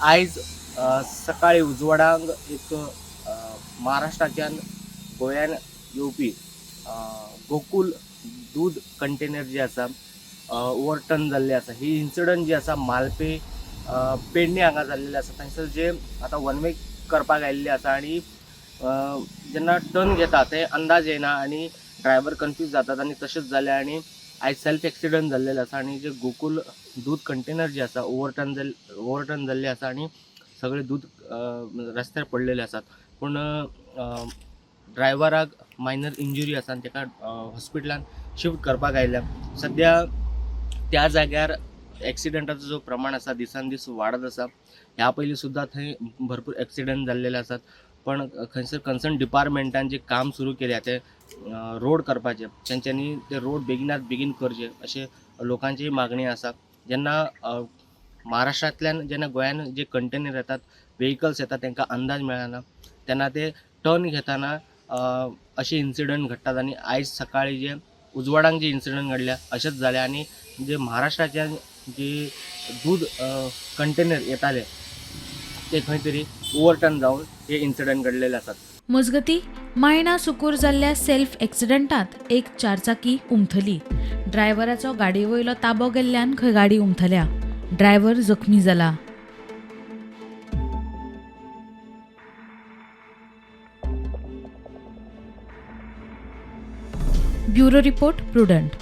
आयज सकाळी उजवाडाक एक महाराष्ट्राच्यान गोंयान येवपी गोकुल दूध कंटेनर जे आसा ओवरटर्न जाल्ले आसा. ही इन्सिडंट जी आसा मालपे पेडणे हांगा जाल्लेली आसा. थंयसर जे आतां वन वे करपाक आयिल्ले आसा आनी जेन्ना टर्न घेता ते अंदाज येना आनी ड्रायव्हर कन्फ्यूज जातात आनी तशेंच जालें आनी आयज सेल्फ एक्सिडंट जाल्लेलो आसा आनी जे गोकुल दूध कंटेनर जे आसा ओवरटर्न जाल्ले आसा आनी सगळे दूध रस्त्यार पडलेले आसात. पूण ड्रायव्हराक मायनर इंजुरी आसा आनी ताका हॉस्पिटलान शिफ्ट करपाक आयल्या. सद्या त्या जाग्यार एक्सिडंटाचो जो प्रमाण आसा दिसान दीस वाडत आसा. ह्या पयलीं सुद्दां थंय भरपूर एक्सिडंट जाल्लेले आसात. पण खंयसर कन्सर्न डिपार्टमेंटान जे काम सुरू केल्या ते रोड करपाचे, तेंच्यांनी ते रोड बेगिनात बेगीन करचे अशें लोकांची मागणी आसा. जेन्ना महाराष्ट्रांतल्यान जेन्ना गोंयान जे कंटेनर येतात, व्हेइकल्स येतात, तांकां अंदाज मेळना तेन्ना ते टर्न घेताना अशे इन्सिडंट घडटात. आनी आयज सकाळी जे उजवाडाक जे इन्सिडंट घडल्या अशेंच जालें आनी जे महाराष्ट्राच्यान जे दूध कंटेनर येताले ते खंय तरी ओवरटर्न जावन हे इन्सिडंट घडलेले आसात. मजगतीं मायणा सुकूर जाल्ल्या सेल्फ एक्सिडंटांत एक चारचाकी उमथली. ड्रायव्हराचो गाडये वयलो ताबो गेल्ल्यान खंय गाडी उमथल्या. ड्रायव्हर जखमी जाला. Bureau report prudent.